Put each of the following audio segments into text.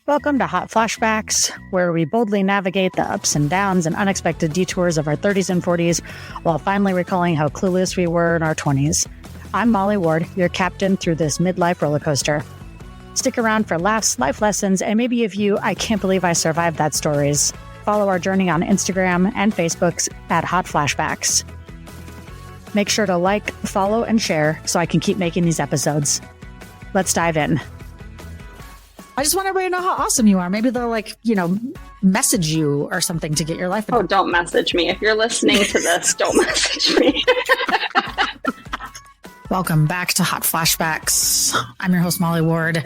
Welcome to Hot Flashbacks, where we boldly navigate the ups and downs and unexpected detours of our 30s and 40s while finally recalling how clueless we were in our 20s. I'm Molly Ward, your captain through this midlife roller coaster. Stick around for laughs, life lessons, and maybe a few I can't believe I survived that stories. Follow our journey on Instagram and Facebook at Hot Flashbacks. Make sure to like, follow, and share so I can keep making these episodes. Let's dive in. I just want everybody to know how awesome you are. Maybe they'll message you or something to get your life. Oh, don't message me. If you're listening to this, don't message me. Welcome back to Hot Flashbacks. I'm your host, Molly Ward.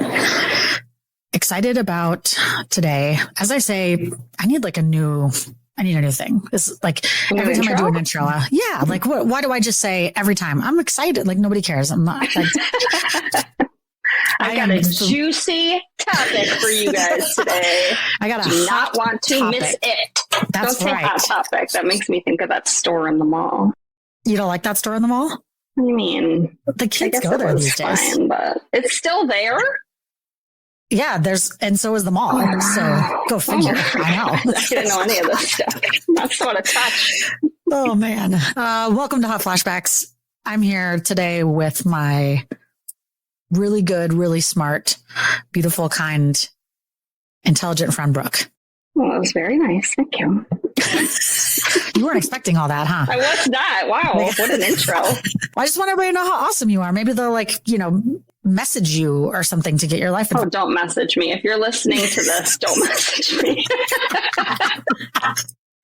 Excited about today. As I say, I need a new thing. This is every time I do an intro. Why do I just say every time I'm excited? Nobody cares. I'm not. I got a juicy topic for you guys today. I got do not want to topic. miss it. That's Don't say right. hot topic. That makes me think of that store in the mall. You don't like that store in the mall? I mean, the kids go there these days. Fine, but it's still there. Yeah, and so is the mall. Oh, so go figure. I know. I didn't know any of this stuff. That's what a touch. Oh man. Welcome to Hot Flashbacks. I'm here today with my really good, really smart, beautiful, kind, intelligent friend, Brooke. Well, that was very nice. Thank you. You weren't expecting all that, huh? I was not. Wow. What an intro. I just want everybody to know how awesome you are. Maybe they'll message you or something to get your life. Oh, don't message me. If you're listening to this, don't message me.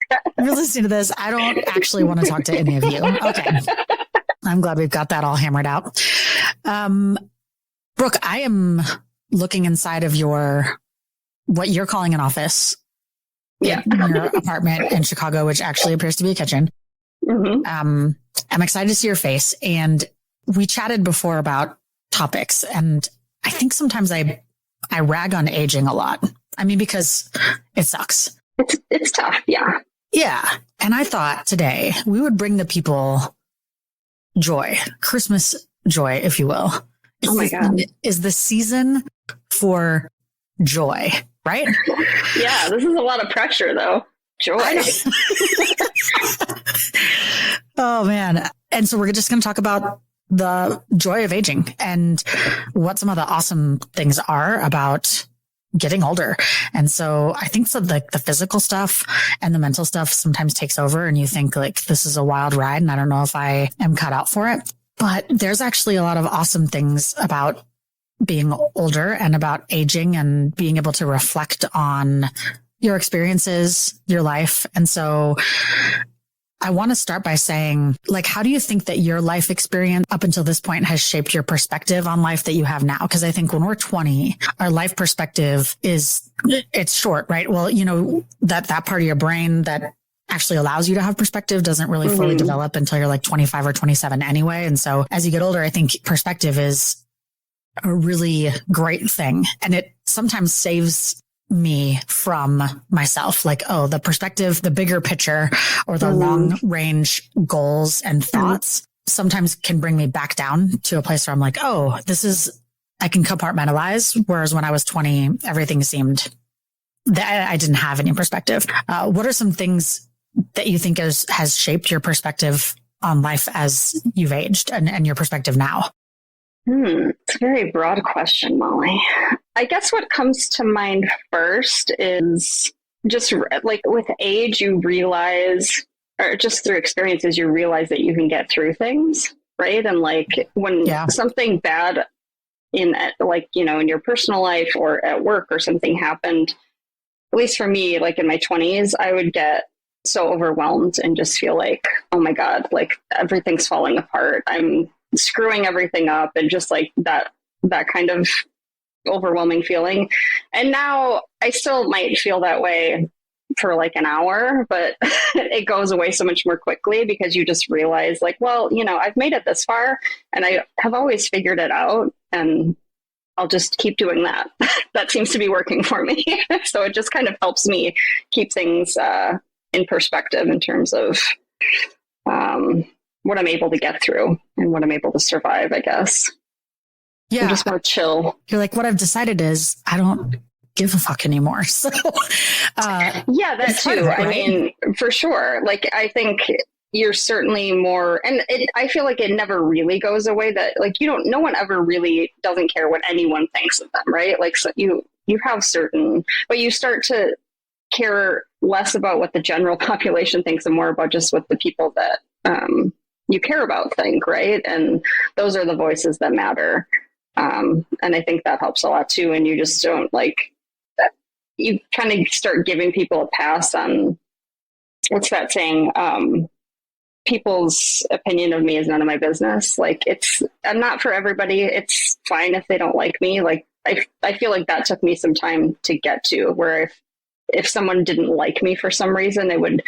If you're listening to this, I don't actually want to talk to any of you. Okay. I'm glad we've got that all hammered out. Brooke, I am looking inside of what you're calling an office. Yeah. In your apartment in Chicago, which actually appears to be a kitchen. Mm-hmm. I'm excited to see your face. And we chatted before about topics. And I think sometimes I rag on aging a lot. I mean, because it sucks. It's tough. Yeah. Yeah. And I thought today we would bring the people joy, Christmas joy, if you will. Oh my God. Is the season for joy, right? Yeah, this is a lot of pressure, though. Joy. Oh, man. And so we're just going to talk about the joy of aging and what some of the awesome things are about getting older. And so I think the physical stuff and the mental stuff sometimes takes over and you think this is a wild ride and I don't know if I am cut out for it. But there's actually a lot of awesome things about being older and about aging and being able to reflect on your experiences, your life. And so I want to start by saying, how do you think that your life experience up until this point has shaped your perspective on life that you have now? Because I think when we're 20, our life perspective it's short, right? Well, that part of your brain that actually allows you to have perspective doesn't really fully develop until you're 25 or 27 anyway. And so as you get older, I think perspective is a really great thing. And it sometimes saves me from myself. The perspective, the bigger picture or the long range goals and thoughts sometimes can bring me back down to a place where I'm I can compartmentalize. Whereas when I was 20, everything seemed that I didn't have any perspective. What are some things that you think has shaped your perspective on life as you've aged and your perspective now? It's a very broad question, Molly. I guess what comes to mind first is just with age, you realize, or just through experiences, you realize that you can get through things, right? And when something bad in your personal life or at work or something happened, at least for me, in my 20s, I would get so overwhelmed and just feel oh my God, everything's falling apart. I'm screwing everything up and just that kind of overwhelming feeling. And now I still might feel that way for an hour, but it goes away so much more quickly because you just realize I've made it this far and I have always figured it out and I'll just keep doing that. That seems to be working for me. So it just kind of helps me keep things in perspective in terms of what I'm able to get through and what I'm able to survive, I guess. Yeah. I'm just more chill. You're what I've decided is I don't give a fuck anymore. So, yeah, that too. It, right? I mean, for sure. Like, I think you're certainly more, and I feel like it never really goes away that like, no one ever really doesn't care what anyone thinks of them. Right. Like, so you have certain, but you start to care less about what the general population thinks and more about just what the people that, you care about think, right? And those are the voices that matter. And I think that helps a lot too. And you just don't like, you kind of start giving people a pass on, what's that saying? People's opinion of me is none of my business. Like I'm not for everybody. It's fine if they don't like me. Like I feel like that took me some time to get to, where if someone didn't like me for some reason, it would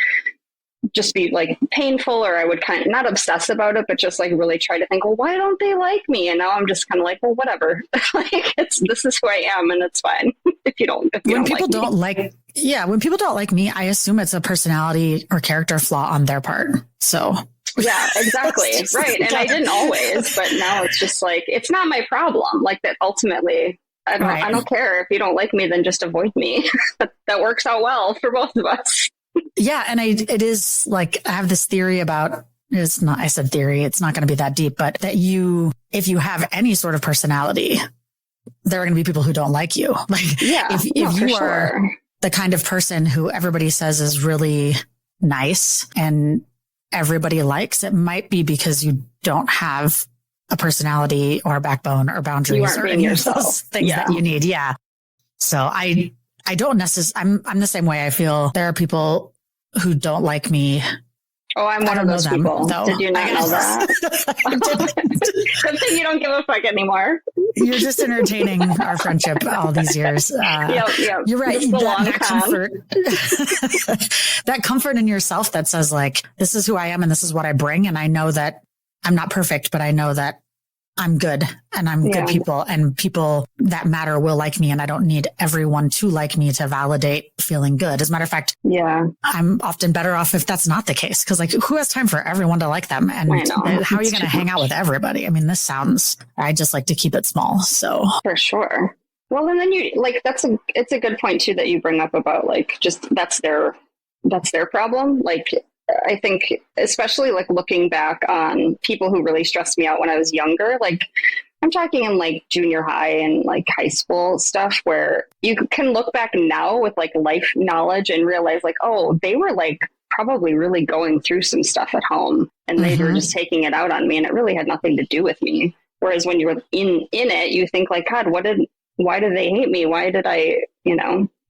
just be like painful, or I would kind of not obsess about it, but just like really try to think, well, why don't they like me? And now I'm just kind of like, well, whatever. Like this is who I am, and it's fine if you don't. When people don't like me, I assume it's a personality or character flaw on their part. So yeah, exactly. Right. And I didn't always, but now it's just like, it's not my problem. Like that ultimately, I don't care if you don't like me, then just avoid me. That works out well for both of us. Yeah. And it is like, I have this theory about, it's not going to be that deep, but that if you have any sort of personality, there are going to be people who don't like you. Like, yeah, if you are the kind of person who everybody says is really nice and everybody likes, it might be because you don't have a personality or a backbone or boundaries or any of those things that you need. Yeah. So I don't necessarily, I'm the same way. I feel there are people who don't like me. Oh, I'm one of those people. Though. Did you not know that? Good thing you don't give a fuck anymore. You're just entertaining our friendship all these years. Yep. You're right. That comfort in yourself that says like, this is who I am and this is what I bring. And I know that I'm not perfect, but I know that I'm good and I'm good people, and people that matter will like me. And I don't need everyone to like me to validate feeling good. As a matter of fact, I'm often better off if that's not the case. Cause like, who has time for everyone to like them? And how are you going to hang out with everybody? I mean, I just like to keep it small. So for sure. Well, and then it's a good point too, that you bring up about like, just that's their problem. Like, I think especially like looking back on people who really stressed me out when I was younger, like I'm talking in like junior high and like high school stuff, where you can look back now with like life knowledge and realize like, oh, they were like probably really going through some stuff at home and they were just taking it out on me, and it really had nothing to do with me. Whereas when you're in it, you think like, God, why did they hate me? Why did I,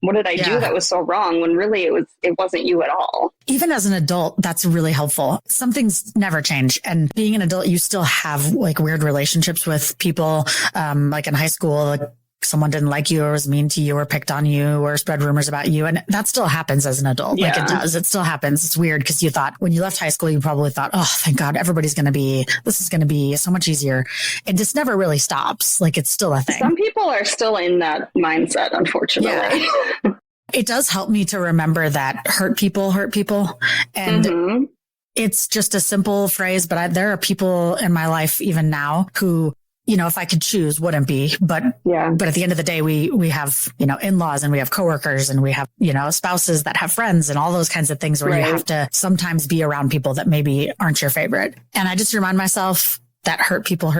what did I do that was so wrong, when really it wasn't you at all? Even as an adult, that's really helpful. Some things never change. And being an adult, you still have like weird relationships with people. Like in high school, like someone didn't like you or was mean to you or picked on you or spread rumors about you. And that still happens as an adult. Yeah. Like it does. It still happens. It's weird because you thought when you left high school, you probably thought, oh, thank God, this is going to be so much easier. It just never really stops. Like it's still a thing. Some people are still in that mindset, unfortunately. Yeah. It does help me to remember that hurt people. And it's just a simple phrase, but there are people in my life even now who, if I could choose, wouldn't be. But at the end of the day, we have, in-laws and we have coworkers and we have, spouses that have friends and all those kinds of things where you have to sometimes be around people that maybe aren't your favorite. And I just remind myself that hurt people.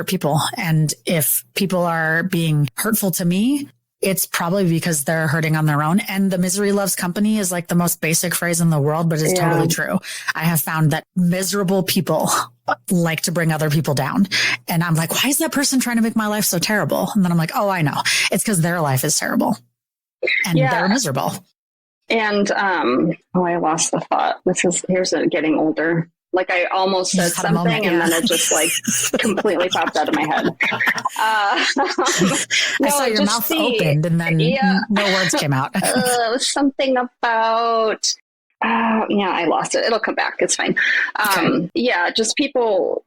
And if people are being hurtful to me, it's probably because they're hurting on their own. And the misery loves company is like the most basic phrase in the world, but it's totally true. I have found that miserable people like to bring other people down. And I'm like, why is that person trying to make my life so terrible? And then I'm like, oh, I know. It's because their life is terrible and they're miserable. And, I lost the thought. Here's getting older. Like I almost said something and then it just like completely popped out of my head. I saw your mouth opened and then no words came out. It was something about, I lost it. It'll come back. It's fine. Okay. Just people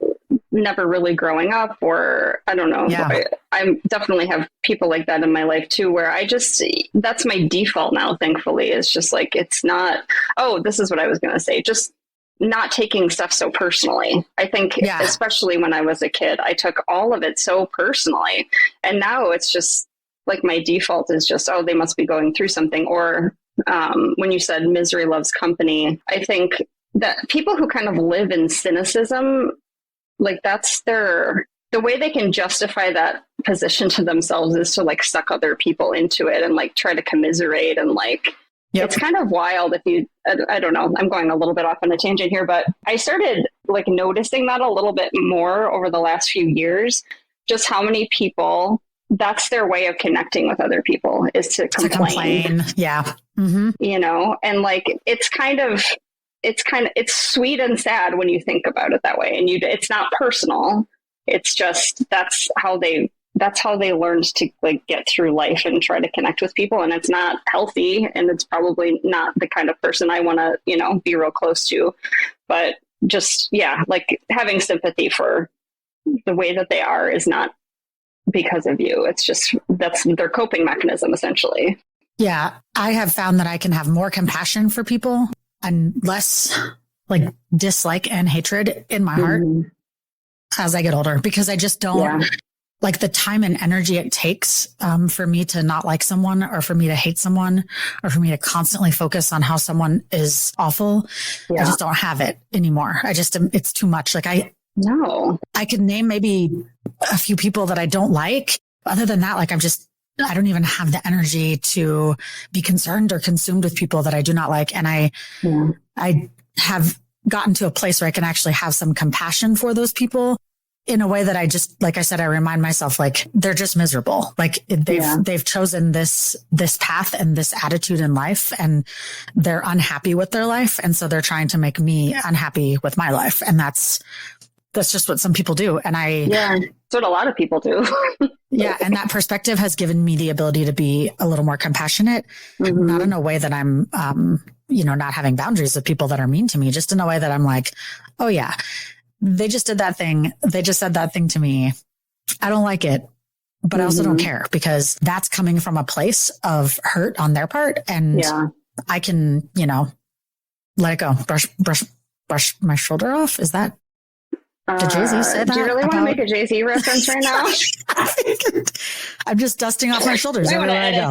never really growing up, or I don't know. Yeah. I definitely have people like that in my life too, where that's my default now, thankfully, is just like, it's not, this is what I was going to say. Just not taking stuff so personally. I think especially when I was a kid, I took all of it so personally. And now it's just, like my default is just, oh, they must be going through something. Or when you said misery loves company, I think that people who kind of live in cynicism, like that's the way they can justify that position to themselves is to like suck other people into it and like try to commiserate and like, It's kind of wild if you, I don't know, I'm going a little bit off on a tangent here, but I started like noticing that a little bit more over the last few years, just how many people, that's their way of connecting with other people is to complain. Yeah. Mm-hmm. You know, and like, it's sweet and sad when you think about it that way. And it's not personal. It's just, that's how they learned to like get through life and try to connect with people. And it's not healthy. And it's probably not the kind of person I want to, be real close to, but just, yeah, like having sympathy for the way that they are is not because of you. It's just, that's their coping mechanism essentially. Yeah. I have found that I can have more compassion for people and less like dislike and hatred in my heart as I get older, because I just don't like the time and energy it takes for me to not like someone or for me to hate someone or for me to constantly focus on how someone is awful. I just don't have it anymore. It's too much. Like I could name maybe a few people that I don't like. Other than that, like I don't even have the energy to be concerned or consumed with people that I do not like. And I have gotten to a place where I can actually have some compassion for those people in a way that I just, like I said, I remind myself, like, they're just miserable. Like they've chosen this path and this attitude in life, and they're unhappy with their life. And so they're trying to make me unhappy with my life. And that's just what some people do. And that's what a lot of people do. And that perspective has given me the ability to be a little more compassionate, not in a way that I'm, not having boundaries with people that are mean to me, just in a way that I'm like, oh yeah, they just did that thing. They just said that thing to me. I don't like it, but I also don't care, because that's coming from a place of hurt on their part. And I can, let it go, brush my shoulder off. Is that, did Jay-Z say that? Do you really want to make a Jay-Z reference right now? I'm just dusting off my shoulders everywhere I go.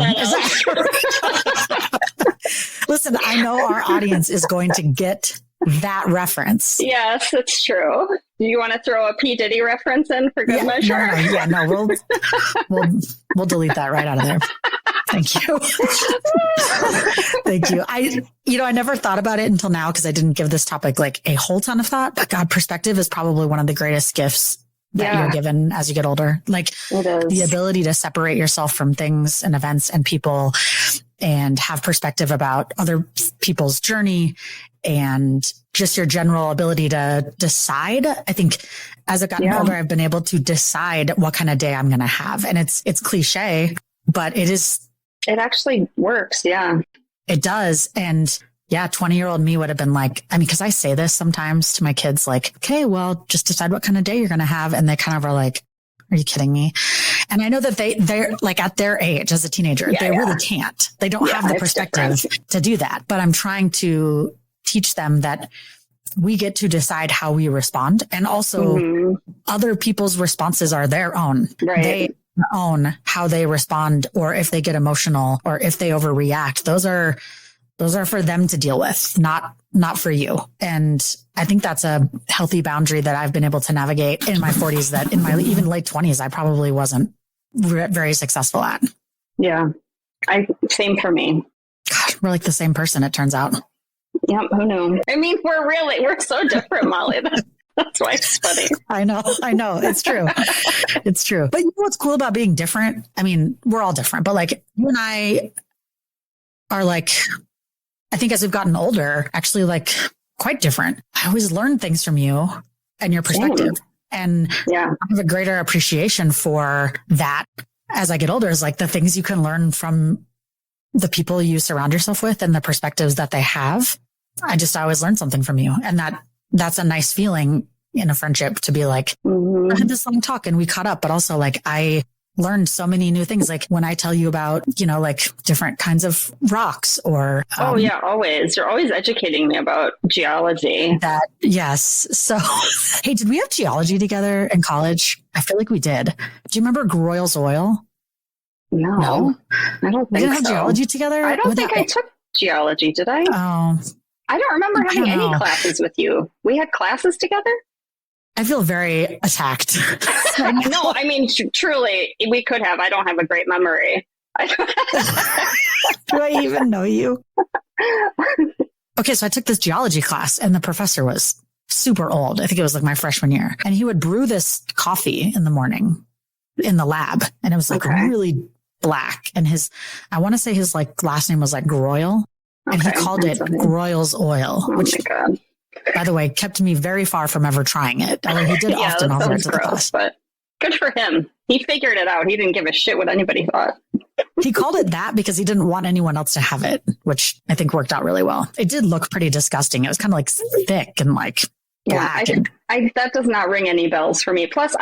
Listen, I know our audience is going to get that reference. Yes, it's true. Do you want to throw a P. Diddy reference in for good measure? We'll delete that right out of there. Thank you. Thank you. I never thought about it until now, because I didn't give this topic like a whole ton of thought. But God, perspective is probably one of the greatest gifts that you're given as you get older. Like the ability to separate yourself from things and events and people and have perspective about other people's journey and just your general ability to decide. I think as I've gotten older, I've been able to decide what kind of day I'm going to have. And it's cliche, but it actually works. Yeah, it does. And 20-year-old me would have been like, because I say this sometimes to my kids, like, okay, well, just decide what kind of day you're going to have. And they kind of are like, are you kidding me? And I know that they're like at their age as a teenager, they really can't. They don't have the perspective to do that. But I'm trying to teach them that we get to decide how we respond. And also other people's responses are their own. Right. They own how they respond, or if they get emotional, or if they overreact. Those are for them to deal with, not for you. And I think that's a healthy boundary that I've been able to navigate in my 40s, that in my even late 20s, I probably wasn't very successful at. Yeah. Same for me. God, we're like the same person, it turns out. Yep. Who knew? I mean, we're so different, Molly. That's why it's funny. I know. It's true. It's true. But you know what's cool about being different? I mean, we're all different, but like you and I are like, I think as we've gotten older, actually like quite different. I always learn things from you and your perspective. And I have a greater appreciation for that as I get older, is like the things you can learn from the people you surround yourself with and the perspectives that they have. I always learn something from you. And that's a nice feeling in a friendship, to be like, I had this long talk and we caught up, but also like I learned so many new things. Like when I tell you about, like different kinds of rocks or. Always. You're always educating me about geology. Yes. So, hey, did we have geology together in college? I feel like we did. Do you remember Groyle's oil? No, I don't We think didn't have so. geology together? I don't think I took geology, did I? Oh, I don't remember I having don't any know. classes with you. We had classes together? I feel very attacked. No, I mean, truly, we could have. I don't have a great memory. Do I even know you? Okay, so I took this geology class and the professor was super old. I think it was like my freshman year. And he would brew this coffee in the morning in the lab. And it was like really black. And I want to say his like last name was like Groyle. And he called it Groyle's oil, which, by the way, kept me very far from ever trying it. Although he did often offer it to the class. But good for him. He figured it out. He didn't give a shit what anybody thought. He called it that because he didn't want anyone else to have it, which I think worked out really well. It did look pretty disgusting. It was kind of like thick and like black. That does not ring any bells for me. Plus,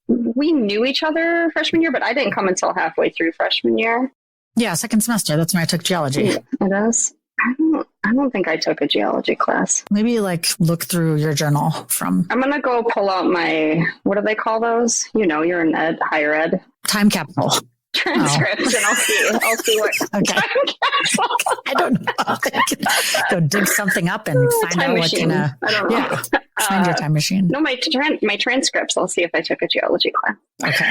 we knew each other freshman year, but I didn't come until halfway through freshman year. Yeah, second semester. That's when I took geology. Yeah, it is. I don't think I took a geology class. Maybe like look through your journal from. I'm going to go pull out my, what do they call those? You know, you're in higher ed. Time capsule. Transcripts, and I'll see what. Okay. Time capsule. I don't know. Go dig something up and find out what kind of. I don't know. Yeah, find your time machine. No, my transcripts. I'll see if I took a geology class. Okay.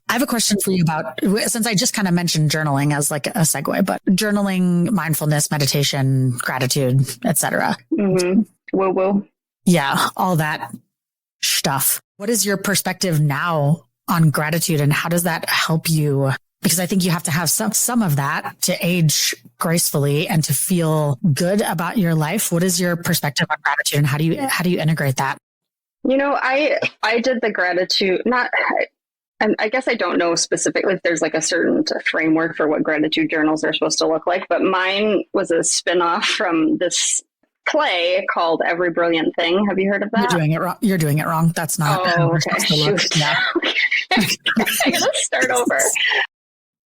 I have a question for you about, since I just kind of mentioned journaling as like a segue, but journaling, mindfulness, meditation, gratitude, etc. Mm-hmm. Woo woo. Yeah, all that stuff. What is your perspective now on gratitude, and how does that help you? Because I think you have to have some of that to age gracefully and to feel good about your life. What is your perspective on gratitude, and how do you integrate that? You know, I did the gratitude, I guess I don't know specifically if there's like a certain framework for what gratitude journals are supposed to look like, but mine was a spin-off from this play called Every Brilliant Thing. Have you heard of that? You're doing it wrong. That's not. Oh, okay. Shoot. Yeah. I'm going to start over.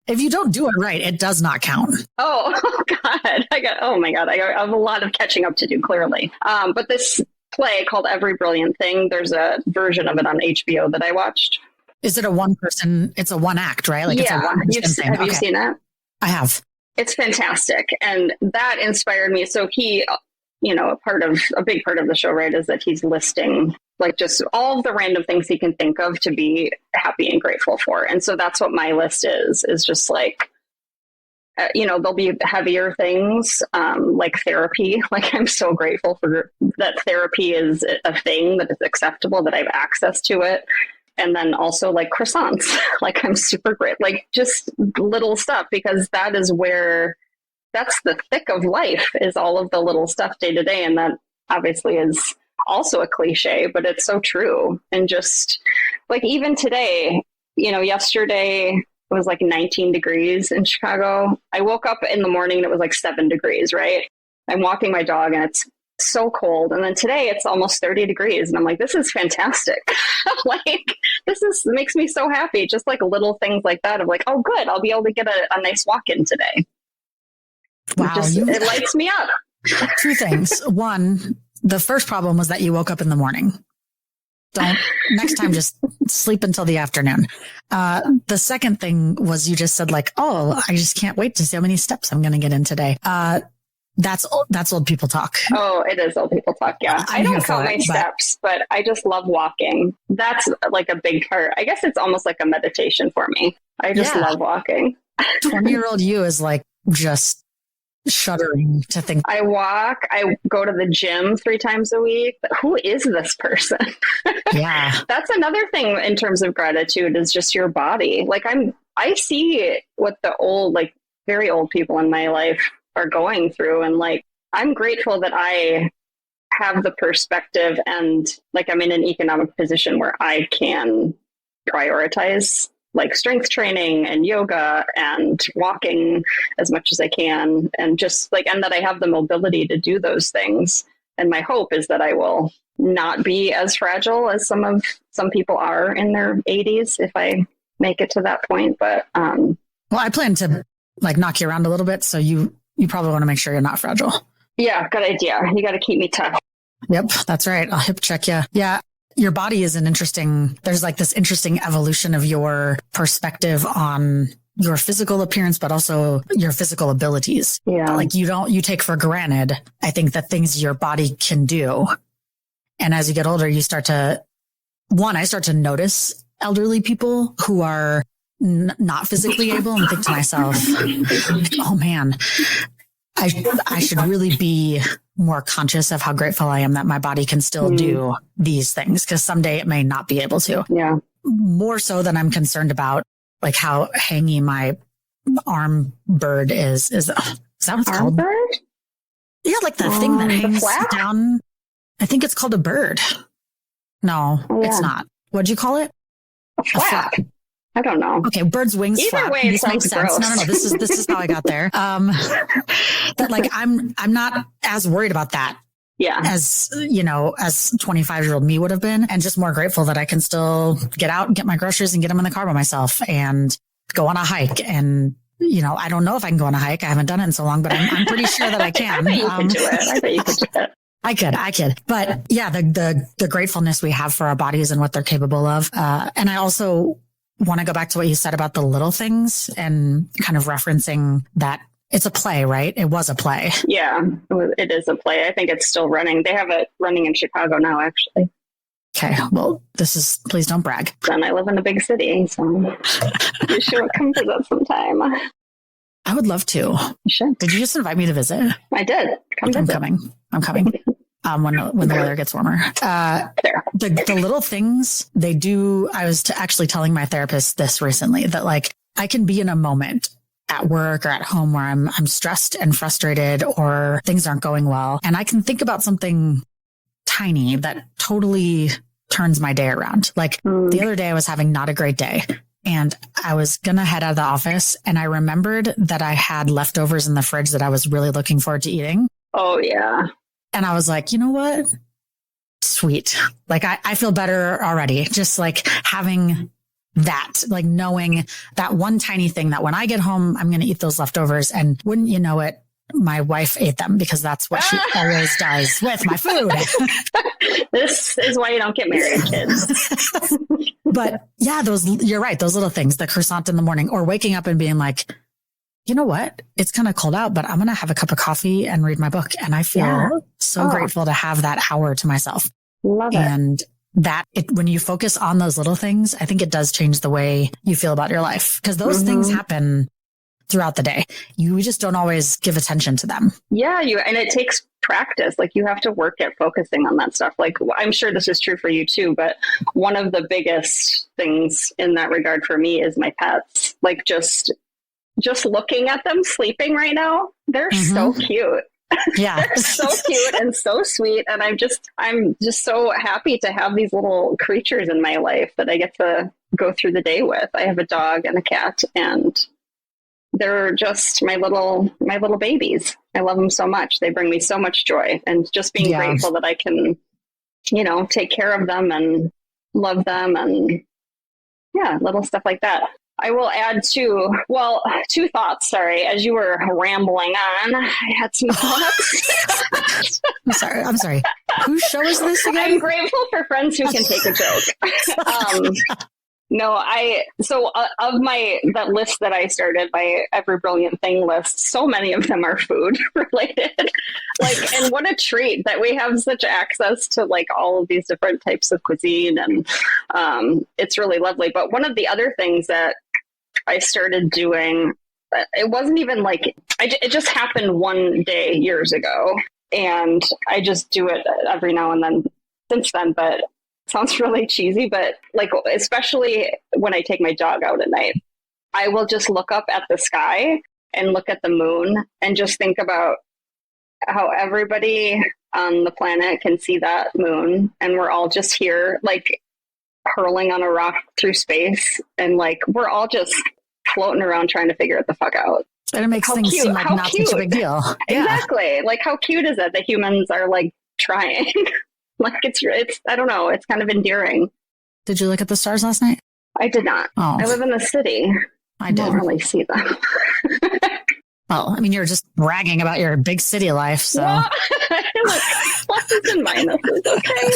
If you don't do it right, it does not count. Oh God. Oh my God. I have a lot of catching up to do, clearly. But this play called Every Brilliant Thing, there's a version of it on HBO that I watched. Is it a one person? It's a one act, right? Like yeah. It's a one person thing. Have you seen that? I have. It's fantastic. And that inspired me. So he, you know, a big part of the show, right, is that he's listing like just all of the random things he can think of to be happy and grateful for. And so that's what my list is just like, you know, there'll be heavier things like therapy. Like I'm so grateful for that therapy is a thing that is acceptable, that I have access to it. And then also like croissants, like I'm super great, like just little stuff, because that's the thick of life, is all of the little stuff day to day. And that obviously is also a cliche, but it's so true. And just like even today, you know, yesterday it was like 19 degrees in Chicago. I woke up in the morning and it was like 7 degrees, right? I'm walking my dog and it's so cold. And then today it's almost 30 degrees. And I'm like, this is fantastic. Like, makes me so happy. Just like little things like that of like, oh, good, I'll be able to get a nice walk in today. Wow. It lights me up. 2 things. One, the first problem was that you woke up in the morning. Next time, just sleep until the afternoon. The second thing was you just said like, oh, I just can't wait to see how many steps I'm going to get in today. That's old people talk. Oh, it is old people talk. Yeah. I don't count my steps, but I just love walking. That's like a big part. I guess it's almost like a meditation for me. I just love walking. 20-year-old you is like just shuddering to think. I walk. I go to the gym 3 times a week. But who is this person? Yeah. That's another thing in terms of gratitude, is just your body. Like I see what the old, like very old people in my life are going through. And like, I'm grateful that I have the perspective and like I'm in an economic position where I can prioritize like strength training and yoga and walking as much as I can. And just like, and that I have the mobility to do those things. And my hope is that I will not be as fragile as some people are in their 80s if I make it to that point. But, well, I plan to like knock you around a little bit. So you probably want to make sure you're not fragile. Yeah, good idea. You got to keep me tough. Yep, that's right. I'll hip check you. Yeah. your body is there's like this interesting evolution of your perspective on your physical appearance, but also your physical abilities. Yeah. Like you take for granted, I think, the things your body can do. And as you get older, I start to notice elderly people who are not physically able and think to myself, oh man, I should really be more conscious of how grateful I am that my body can still do these things, because someday it may not be able to. Yeah. More so than I'm concerned about like how hangy my arm bird is. Is that what it's called? Bird? Yeah, like the thing that hangs down. I think it's called a bird. No, it's not. What'd you call it? A flap. I don't know. Okay, bird's wings Either flap. way, it this makes sounds sense. gross. No. This is how I got there. That like I'm not as worried about that. Yeah. As 25-year-old me would have been, and just more grateful that I can still get out and get my groceries and get them in the car by myself and go on a hike. And, I don't know if I can go on a hike. I haven't done it in so long, but I'm pretty sure that I can. I bet you could do it. I bet you could do it. I could. But yeah, the gratefulness we have for our bodies and what they're capable of. And I also want to go back to what you said about the little things and kind of referencing that it's a play, right? It was a play. Yeah, it is a play. I think it's still running. They have it running in Chicago now, actually. Okay. Well, please don't brag. And I live in a big city, so you should come visit sometime. I would love to. You should. Did you just invite me to visit? I did. I'm coming. When the weather gets warmer. The little things they do. I was actually telling my therapist this recently, that like I can be in a moment at work or at home where I'm stressed and frustrated or things aren't going well. And I can think about something tiny that totally turns my day around. Like the other day I was having not a great day and I was going to head out of the office and I remembered that I had leftovers in the fridge that I was really looking forward to eating. Oh yeah. And I was like, you know what? Sweet. Like I feel better already. Just like having that, like knowing that one tiny thing that when I get home, I'm going to eat those leftovers. And wouldn't you know it, my wife ate them because that's what she always does with my food. This is why you don't get married, kids. But yeah, you're right. Those little things, the croissant in the morning or waking up and being like, you know what? It's kind of cold out, but I'm going to have a cup of coffee and read my book. And I feel so grateful to have that hour to myself. Love it. And when you focus on those little things, I think it does change the way you feel about your life, because those things happen throughout the day. You just don't always give attention to them. Yeah. And it takes practice. Like you have to work at focusing on that stuff. Like I'm sure this is true for you too, but one of the biggest things in that regard for me is my pets. Like just looking at them sleeping right now, they're so cute. Yeah. They're so cute and so sweet. And I'm just so happy to have these little creatures in my life that I get to go through the day with. I have a dog and a cat, and they're just my little babies. I love them so much. They bring me so much joy, and just being grateful that I can, take care of them and love them, and little stuff like that. I will add two thoughts. Sorry. As you were rambling on, I had some thoughts. I'm sorry. Whose show is this again? I'm grateful for friends who can take a joke. Of that list that I started, my Every Brilliant Thing list, so many of them are food related. And what a treat that we have such access to all of these different types of cuisine, and it's really lovely. But one of the other things that I started doing, it wasn't even it just happened one day years ago, and I just do it every now and then since then, but sounds really cheesy, but especially when I take my dog out at night, I will just look up at the sky and look at the moon and just think about how everybody on the planet can see that moon, and we're all just here hurling on a rock through space, and we're all just floating around trying to figure it the fuck out. And it makes things seem like not such a big deal. Exactly. How cute is it that humans are trying? It's I don't know, it's kind of endearing. Did you look at the stars last night? I did not. Oh. I live in the city. I did. Don't really see them. Well, I mean, you're just bragging about your big city life, so. Pluses and minuses, okay?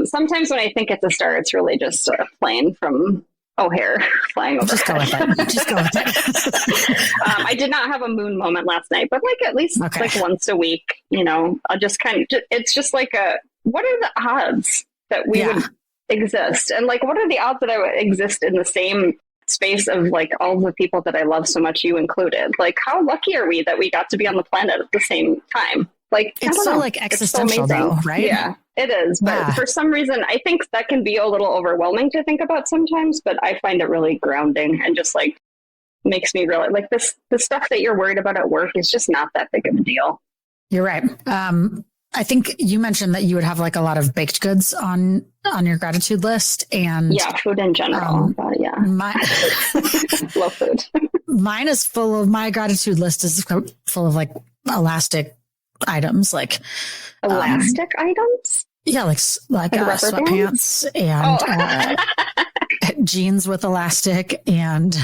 Sometimes when I think it's a star, it's really just a plane from O'Hare flying over. Just go with it. Just go with it. I did not have a moon moment last night, but like at least like once a week, I'll just it's just like what are the odds that we would exist? And like, what are the odds that I would exist in the same space of like all the people that I love so much, you included? Like, how lucky are we that we got to be on the planet at the same time? Like, it's so like existential though, right? Yeah, it is. But for some reason, I think that can be a little overwhelming to think about sometimes, but I find it really grounding and just like makes me realize like the stuff that you're worried about at work is just not that big of a deal. You're right. I think you mentioned that you would have like a lot of baked goods on your gratitude list, and food in general. Love food. Mine is full of my gratitude list is full of like elastic items, like elastic items. Yeah, like sweatpants and jeans with elastic, and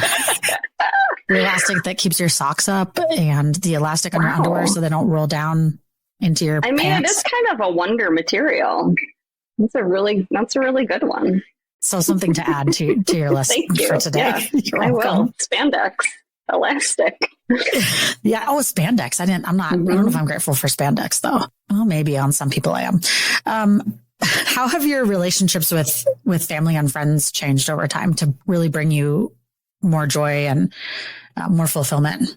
the elastic that keeps your socks up, and the elastic on your underwear so they don't roll down into your pants. It is kind of a wonder material. That's a really good one. So something to add to your list for today. Yeah, I will. Spandex, elastic. Yeah. Oh, spandex. I don't know if I'm grateful for spandex though. Well, maybe on some people I am. How have your relationships with family and friends changed over time to really bring you more joy and more fulfillment?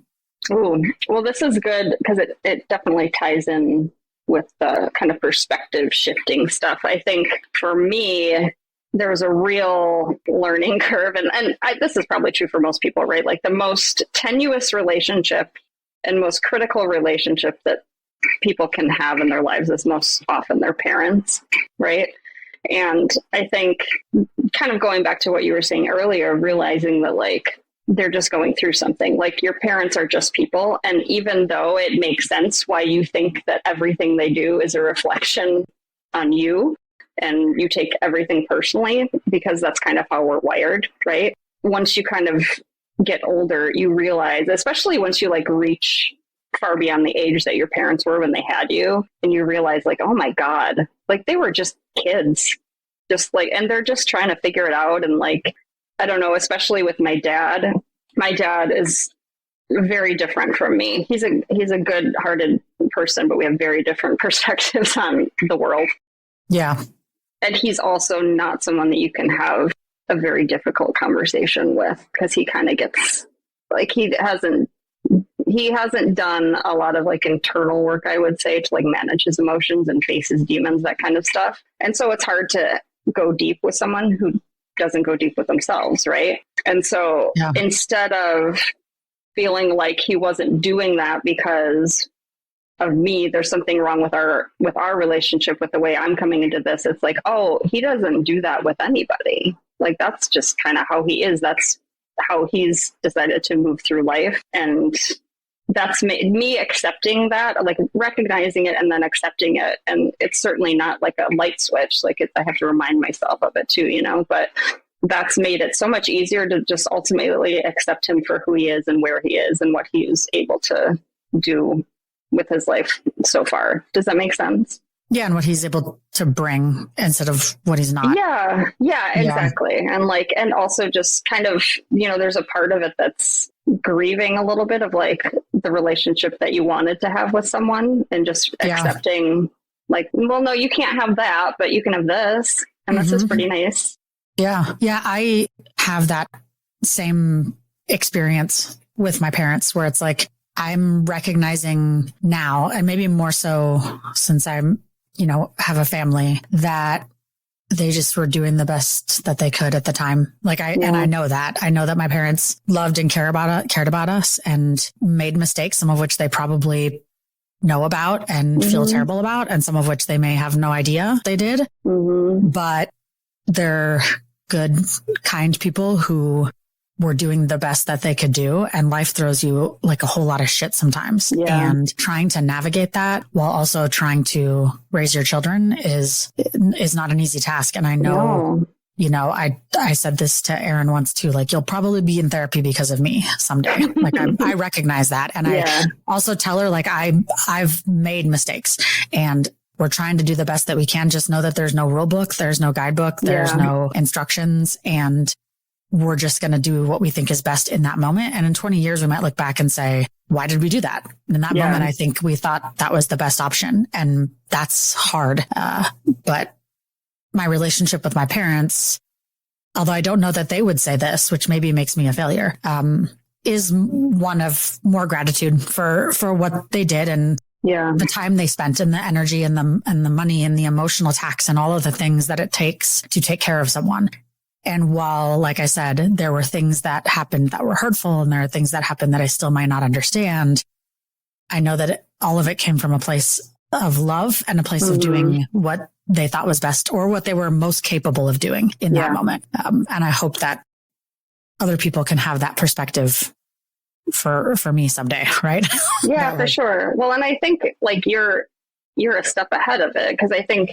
Ooh, well, this is good because it definitely ties in with the kind of perspective shifting stuff. I think for me, there was a real learning curve. And this is probably true for most people, right? Like the most tenuous relationship and most critical relationship that people can have in their lives is most often their parents, right? And I think kind of going back to what you were saying earlier, realizing that like they're just going through something. Like your parents are just people. And even though it makes sense why you think that everything they do is a reflection on you and you take everything personally, because that's kind of how we're wired, right? Once you kind of get older, you realize, especially once you like reach far beyond the age that your parents were when they had you, and you realize like, oh my God, like they were just kids, just like, and they're just trying to figure it out. And like, I don't know, especially with my dad. My dad is very different from me. He's a good-hearted person, but we have very different perspectives on the world. Yeah. And he's also not someone that you can have a very difficult conversation with, because he kind of gets like, he hasn't done a lot of like internal work, I would say, to like manage his emotions and face his demons, that kind of stuff. And so it's hard to go deep with someone who doesn't go deep with themselves, right? And so instead of feeling like he wasn't doing that because of me, there's something wrong with our relationship, with the way I'm coming into this. It's like, oh, he doesn't do that with anybody. Like that's just kind of how he is. That's how he's decided to move through life. And that's made me accepting that, like recognizing it and then accepting it. And it's certainly not like a light switch. Like I have to remind myself of it too, but that's made it so much easier to just ultimately accept him for who he is and where he is and what he's able to do with his life so far. Does that make sense? Yeah. And what he's able to bring instead of what he's not. Yeah, exactly. And like, and also just kind of, there's a part of it that's grieving a little bit of like the relationship that you wanted to have with someone, and just accepting like, well, no, you can't have that, but you can have this. And this is pretty nice. Yeah. Yeah. I have that same experience with my parents where it's like, I'm recognizing now, and maybe more so since I'm, have a family, that they just were doing the best that they could at the time. Like and I know that my parents loved and cared about us and made mistakes, some of which they probably know about and feel terrible about, and some of which they may have no idea they did. But they're good, kind people who were doing the best that they could do. And life throws you like a whole lot of shit sometimes. Yeah. And trying to navigate that while also trying to raise your children is not an easy task. And I know, I said this to Erin once too, like, you'll probably be in therapy because of me someday. Like I recognize that. And I also tell her like, I've made mistakes, and we're trying to do the best that we can. Just know that there's no rule book. There's no guidebook. There's no instructions. And we're just going to do what we think is best in that moment. And in 20 years, we might look back and say, why did we do that? In that moment, I think we thought that was the best option. And that's hard. But my relationship with my parents, although I don't know that they would say this, which maybe makes me a failure, is one of more gratitude for what they did and the time they spent and the energy and the money and the emotional tax and all of the things that it takes to take care of someone. And while, like I said, there were things that happened that were hurtful and there are things that happened that I still might not understand, I know that all of it came from a place of love and a place of doing what they thought was best or what they were most capable of doing in that moment. And I hope that other people can have that perspective for me someday. Right. Yeah, for sure. Well, and I think like you're a step ahead of it. Cause I think,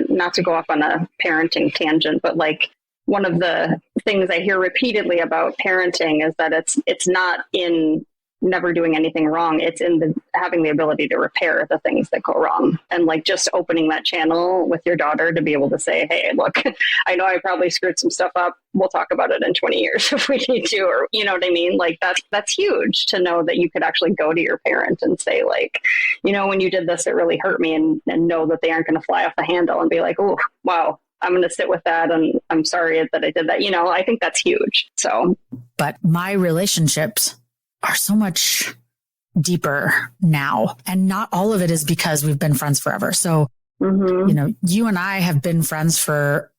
not to go off on a parenting tangent, but like one of the things I hear repeatedly about parenting is that it's not in never doing anything wrong. It's in having the ability to repair the things that go wrong. And like just opening that channel with your daughter to be able to say, hey, look, I know I probably screwed some stuff up. We'll talk about it in 20 years if we need to, or you know what I mean? Like that's huge to know that you could actually go to your parent and say like, you know, when you did this, it really hurt me, and know that they aren't going to fly off the handle and be like, oh, wow, I'm going to sit with that. And I'm sorry that I did that. You know, I think that's huge. So, but my relationships are so much deeper now. And not all of it is because we've been friends forever. So, you know, you and I have been friends for,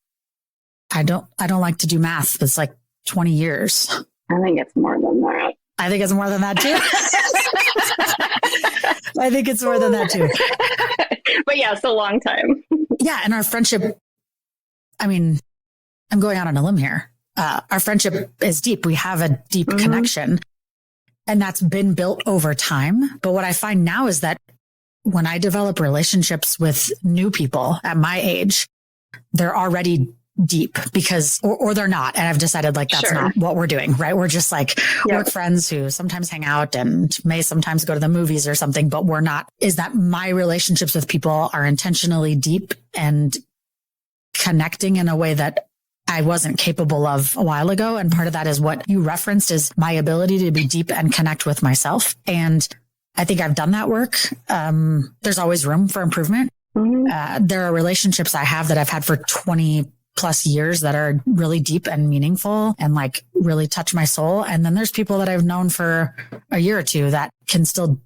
I don't like to do math, but it's like 20 years. I think it's more than that. I think it's more than that too. I think it's more than that too. But yeah, it's a long time. Yeah. And our friendship, I mean, I'm going out on a limb here. Our friendship is deep. We have a deep connection, and that's been built over time. But what I find now is that when I develop relationships with new people at my age, they're already deep because, or they're not. And I've decided like, that's not what we're doing, right? We're just like work friends who sometimes hang out and may sometimes go to the movies or something, but we're not. Is that my relationships with people are intentionally deep and connecting in a way that I wasn't capable of a while ago. And part of that is what you referenced is my ability to be deep and connect with myself. And I think I've done that work. There's always room for improvement. There are relationships I have that I've had for 20 plus years that are really deep and meaningful and like really touch my soul. And then there's people that I've known for a year or two that can still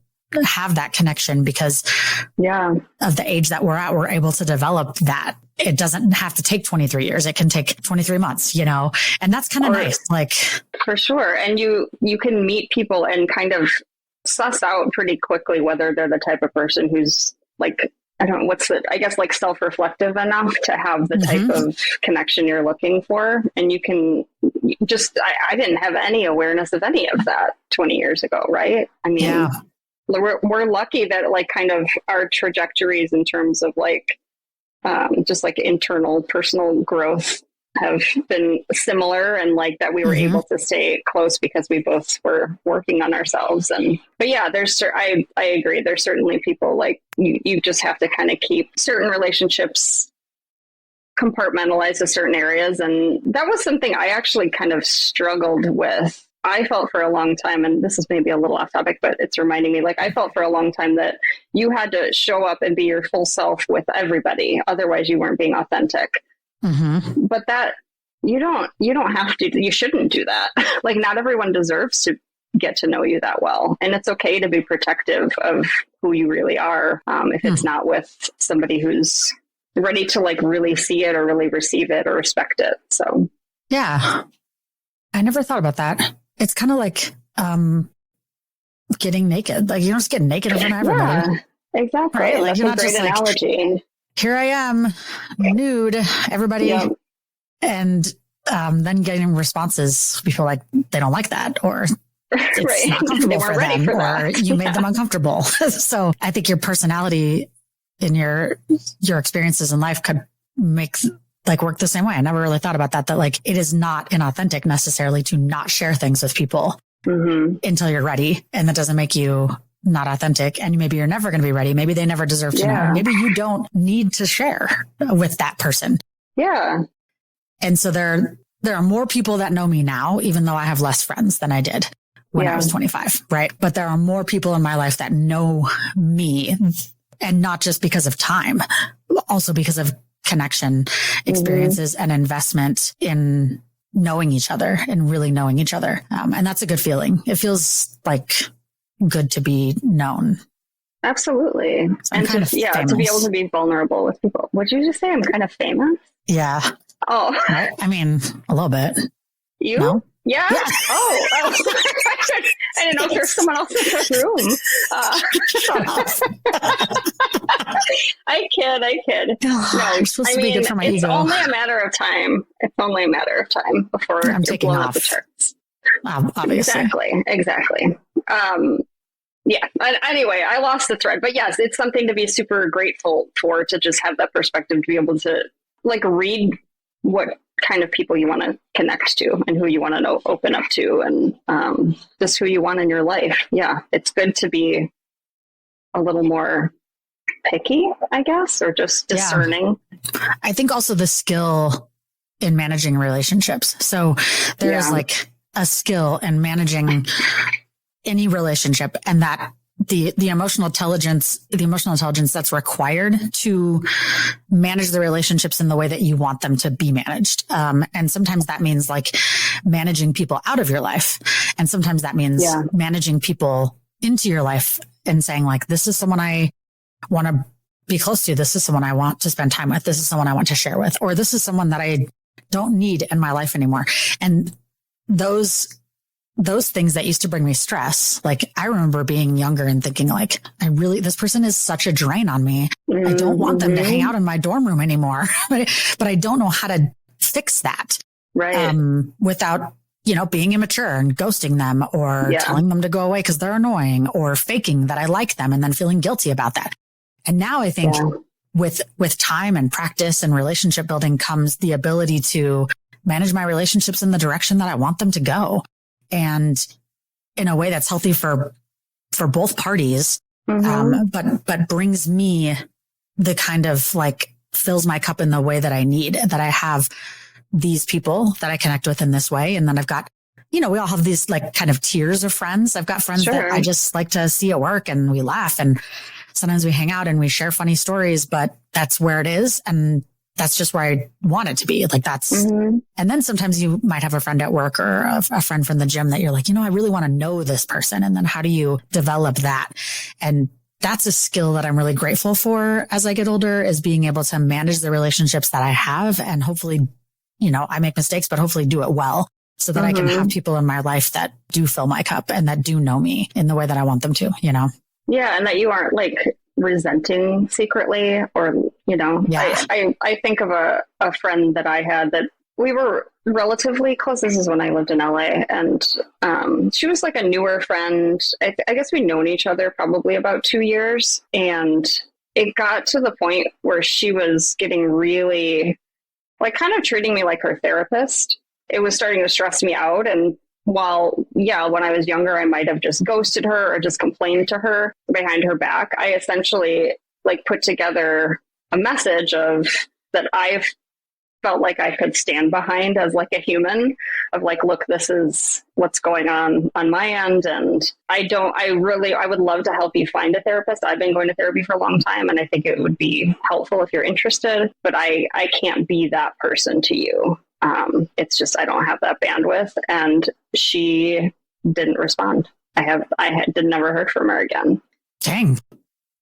have that connection because of the age that we're at, we're able to develop that. It doesn't have to take 23 years. It can take 23 months, you know, and that's kind of nice. Like for sure. And you can meet people and kind of suss out pretty quickly whether they're the type of person who's like, I don't know, I guess like self-reflective enough to have the type of connection you're looking for. And you can just, I didn't have any awareness of any of that 20 years ago. Right. I mean, we're lucky that like kind of our trajectories in terms of like, just like internal personal growth have been similar, and like that we were able to stay close because we both were working on ourselves. But yeah, I agree. There's certainly people like you just have to kind of keep certain relationships compartmentalized to certain areas. And that was something I actually kind of struggled with. I felt for a long time, and this is maybe a little off topic, but it's reminding me, like I felt for a long time that you had to show up and be your full self with everybody. Otherwise you weren't being authentic. But that you don't have to, you shouldn't do that. Like not everyone deserves to get to know you that well. And it's okay to be protective of who you really are. If it's not with somebody who's ready to like really see it or really receive it or respect it. So yeah, I never thought about that. It's kind of like, getting naked. Like you don't just get naked in front of everybody. Yeah, exactly. Right? Like that's you're a not great just analogy. Like, here I am nude, everybody. And, then getting responses, people like, they don't like that, or it's not comfortable for them, or you made them uncomfortable. So I think your personality in your experiences in life could make like work the same way. I never really thought about that like it is not inauthentic necessarily to not share things with people until you're ready. And that doesn't make you not authentic, and maybe you're never going to be ready. Maybe they never deserve to know. Maybe you don't need to share with that person. Yeah. And so there are more people that know me now, even though I have less friends than I did when I was 25, right? But there are more people in my life that know me, and not just because of time, also because of connection, experiences, and investment in knowing each other and really knowing each other. And that's a good feeling. It feels like good to be known. Absolutely. So and to be able to be vulnerable with people. Would you just say I'm kind of famous? Yeah. Oh, I mean, a little bit. You? No? Yeah. Oh. I didn't know if there's someone else in the room. I kid. No, You're supposed to be good for my it's ego. only a matter of time. It's only a matter of time before I'm you're taking blown off. up the charts. Obviously. Exactly. Yeah. Anyway, I lost the thread, but yes, it's something to be super grateful for, to just have that perspective, to be able to like read what kind of people you want to connect to and who you want to open up to, and just who you want in your life. Yeah. It's good to be a little more picky, I guess, or just discerning. Yeah. I think also the skill in managing relationships. So there's like a skill in managing any relationship, and that the emotional intelligence that's required to manage the relationships in the way that you want them to be managed. And sometimes that means like managing people out of your life. And sometimes that means managing people into your life and saying like, this is someone I want to be close to. This is someone I want to spend time with. This is someone I want to share with, or this is someone that I don't need in my life anymore. And those things that used to bring me stress, like I remember being younger and thinking like, this person is such a drain on me. I don't want them to hang out in my dorm room anymore, but I don't know how to fix that. Right. Without, being immature and ghosting them, or telling them to go away because they're annoying, or faking that I like them and then feeling guilty about that. And now I think with time and practice and relationship building comes the ability to manage my relationships in the direction that I want them to go, and in a way that's healthy for both parties, but brings me the kind of like fills my cup in the way that I need, that I have these people that I connect with in this way. And then I've got, we all have these like kind of tiers of friends. I've got friends that I just like to see at work, and we laugh, and sometimes we hang out and we share funny stories, but that's where it is. And that's just where I want it to be. Like that's, and then sometimes you might have a friend at work or a friend from the gym that you're like, I really want to know this person. And then how do you develop that? And that's a skill that I'm really grateful for as I get older, is being able to manage the relationships that I have, and hopefully, I make mistakes, but hopefully do it well, so that I can have people in my life that do fill my cup and that do know me in the way that I want them to, Yeah. And that you aren't like resenting secretly, or, I think of a friend that I had that we were relatively close. This is when I lived in LA, and she was like a newer friend. I guess we'd known each other probably about 2 years, and it got to the point where she was getting really like kind of treating me like her therapist. It was starting to stress me out. And while, when I was younger, I might have just ghosted her or just complained to her behind her back, I essentially like put together a message of that I've felt like I could stand behind as like a human, of like, look, this is what's going on my end. And I would love to help you find a therapist. I've been going to therapy for a long time, and I think it would be helpful if you're interested, but I can't be that person to you. It's just, I don't have that bandwidth. And she didn't respond. Never heard from her again. Dang.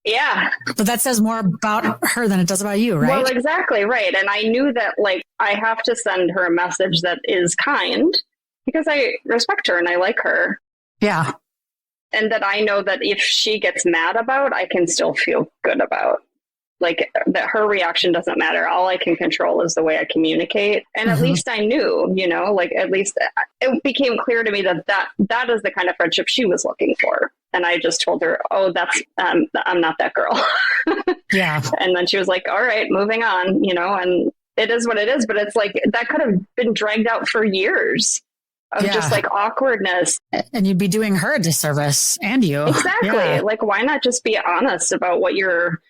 Yeah. But that says more about her than it does about you, right? Well, exactly. Right. And I knew that like, I have to send her a message that is kind, because I respect her and I like her. Yeah. And that I know that if she gets mad about, I can still feel good about. Like that her reaction doesn't matter. All I can control is the way I communicate. And at least I knew, like at least it became clear to me that is the kind of friendship she was looking for. And I just told her, I'm not that girl. Yeah. And then she was like, all right, moving on, and it is what it is. But it's like, that could have been dragged out for years of just like awkwardness. And you'd be doing her a disservice and you. Exactly. Yeah. Like, why not just be honest about what you're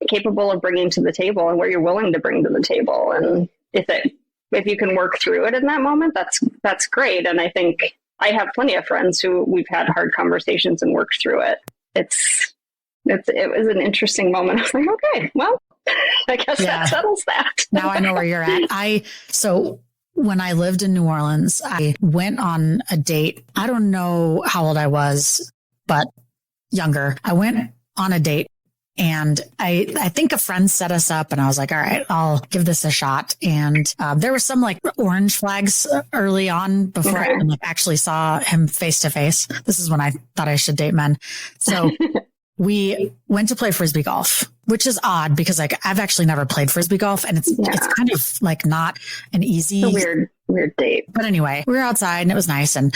capable of bringing to the table and what you're willing to bring to the table? And if you can work through it in that moment, that's great. And I think I have plenty of friends who we've had hard conversations and worked through it. It was an interesting moment. I was like, okay, well, I guess that settles that. Now I know where you're at. So when I lived in New Orleans, I went on a date. I don't know how old I was, but younger. I went on a date and I think a friend set us up and I was like, all right, I'll give this a shot. And there were some like orange flags early on before I actually saw him face to face. This is when I thought I should date men. So we went to play Frisbee golf, which is odd because like I've actually never played Frisbee golf and it's kind of like not an easy, weird date. But anyway, we were outside and it was nice. And,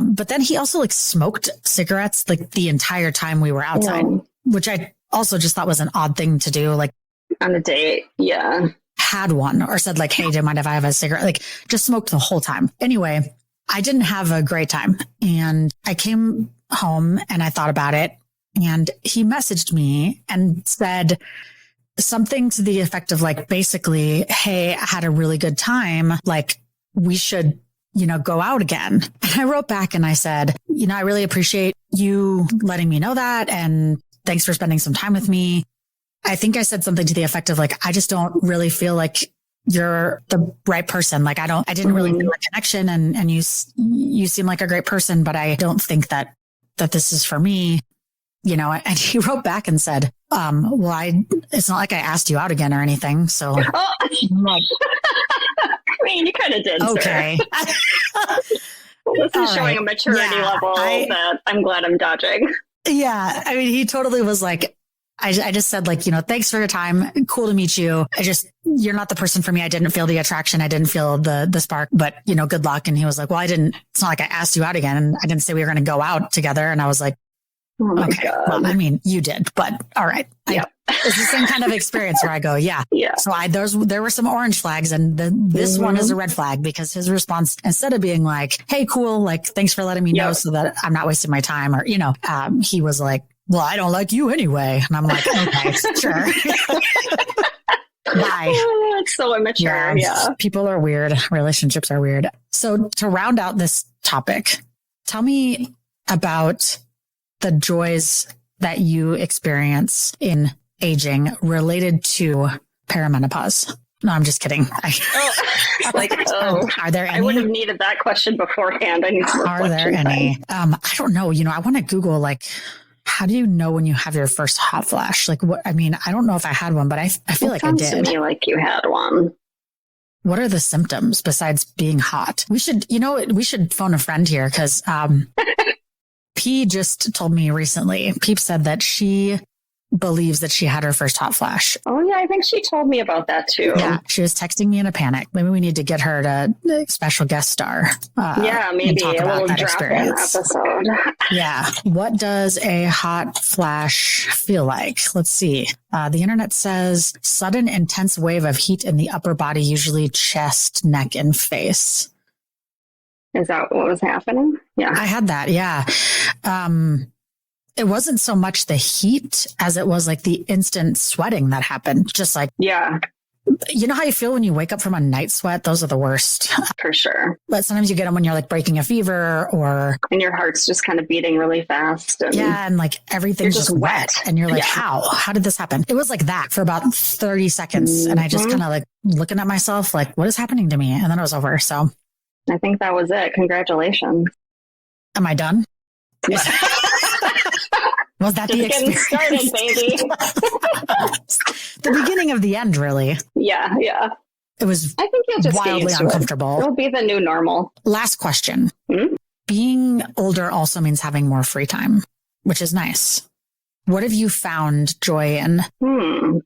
but then he also like smoked cigarettes like the entire time we were outside, which I also just thought was an odd thing to do. Like on a date. Yeah. Had one or said like, hey, do you mind if I have a cigarette? Like just smoked the whole time. Anyway, I didn't have a great time and I came home and I thought about it. And he messaged me and said something to the effect of like, basically, hey, I had a really good time. Like we should, go out again. And I wrote back and I said, I really appreciate you letting me know that. And thanks for spending some time with me. I think I said something to the effect of like, I just don't really feel like you're the right person. Like I didn't really feel a connection and you seem like a great person, but I don't think that this is for me. And he wrote back and said, it's not like I asked you out again or anything. So I mean, you kind of did. Okay. This is showing a maturity level that I'm glad I'm dodging. Yeah. I mean, he totally was like, I just said like, thanks for your time. Cool to meet you. You're not the person for me. I didn't feel the attraction. I didn't feel the spark, but good luck. And he was like, well, it's not like I asked you out again. And I didn't say we were going to go out together. And I was like, oh my God. Well, I mean, you did, but all right. It's the same kind of experience where I go, yeah. So there were some orange flags and this one is a red flag because his response, instead of being like, hey, cool. Like, thanks for letting me know so that I'm not wasting my time or, he was like, well, I don't like you anyway. And I'm like, okay, sure. Bye. Oh, it's so immature. Yeah. People are weird. Relationships are weird. So to round out this topic, tell me about the joys that you experience in aging related to perimenopause. No, I'm just kidding. Are there any? I would have needed that question beforehand. I need some Are there any? I don't know. I want to Google like, how do you know when you have your first hot flash? Like what? I mean, I don't know if I had one, but I feel like I did. Sounds to me like you had one. What are the symptoms besides being hot? We should phone a friend here because P just told me recently. Peep said that she believes that she had her first hot flash. Oh yeah, I think she told me about that too. Yeah, she was texting me in a panic. Maybe we need to get her to special guest star. Maybe talk a about little that drop-in experience. episode. Yeah. What does a hot flash feel like? Let's see. The internet says sudden intense wave of heat in the upper body, usually chest, neck, and face. Is that what was happening? Yeah. I had that. Yeah. It wasn't so much the heat as it was like the instant sweating that happened. Just like, you know how you feel when you wake up from a night sweat? Those are the worst. For sure. But sometimes you get them when you're like breaking a fever and your heart's just kind of beating really fast. And like everything's just wet. And you're like, how did this happen? It was like that for about 30 seconds. And I just kind of like looking at myself, like, what is happening to me? And then it was over. So I think that was it. Congratulations. Am I done? Was that the experience? Getting started, baby. The beginning of the end, really. Yeah. It was I think you'll just wildly uncomfortable. It'll be the new normal. Last question. Being older also means having more free time, which is nice. What have you found joy in?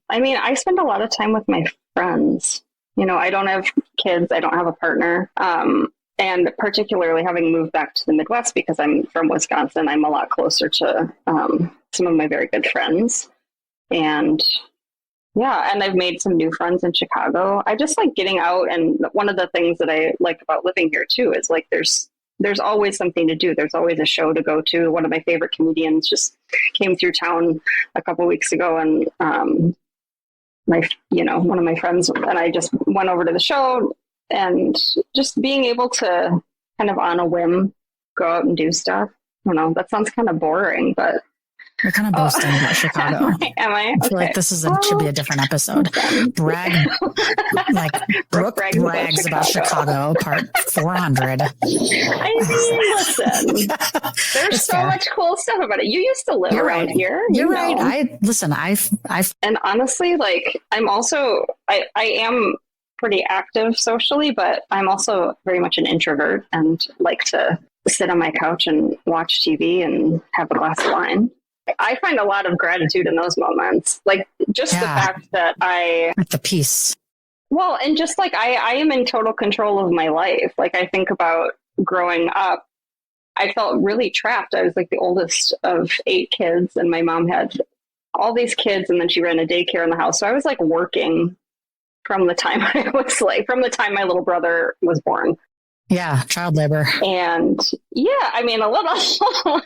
I mean, I spend a lot of time with my friends. I don't have kids. I don't have a partner. And particularly having moved back to the Midwest because I'm from Wisconsin, I'm a lot closer to some of my very good friends. And I've made some new friends in Chicago. I just like getting out. And one of the things that I like about living here too is like there's there's always something to do. There's always a show to go to. One of my favorite comedians just came through town a couple of weeks ago, and one of my friends and I just went over to the show, and just being able to kind of on a whim go out and do stuff. I don't know, that sounds kind of boring, but you're kind of boasting about Chicago. Am I? I feel like this should be a different episode. Brooke brags about Chicago, part 400. I mean, listen, there's so much cool stuff about it. You used to live around here. You're right. I've and honestly, like, I'm also, I am pretty active socially, but I'm also very much an introvert and like to sit on my couch and watch TV and have a glass of wine. I find a lot of gratitude in those moments. Like, just the fact that the peace. Well, and just like I am in total control of my life. Like, I think about growing up, I felt really trapped. I was like the oldest of 8 kids, and my mom had all these kids, and then she ran a daycare in the house. So I was like working from the time from the time my little brother was born. Yeah, child labor. And yeah, I mean, a little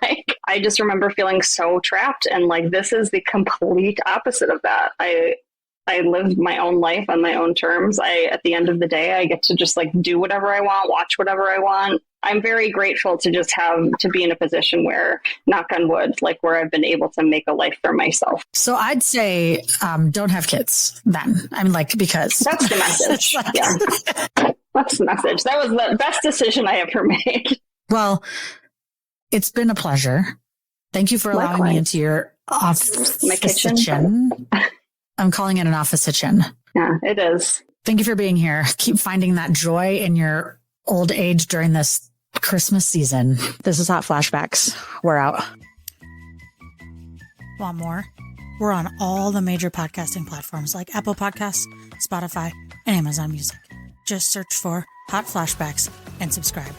like, I just remember feeling so trapped, and like, this is the complete opposite of that. I live my own life on my own terms. At the end of the day, I get to just like do whatever I want, watch whatever I want. I'm very grateful to just to be in a position where, knock on wood, like where I've been able to make a life for myself. So I'd say, don't have kids then. I mean, like, because that's the message. Yeah. That's the message. That was the best decision I ever made. Well, it's been a pleasure. Thank you for allowing me into your office. My kitchen. I'm calling it an office kitchen. Yeah, it is. Thank you for being here. Keep finding that joy in your old age during this Christmas season. This is Hot Flashbacks. We're out. Want more? We're on all the major podcasting platforms like Apple Podcasts, Spotify, and Amazon Music. Just search for Hot Flashbacks and subscribe.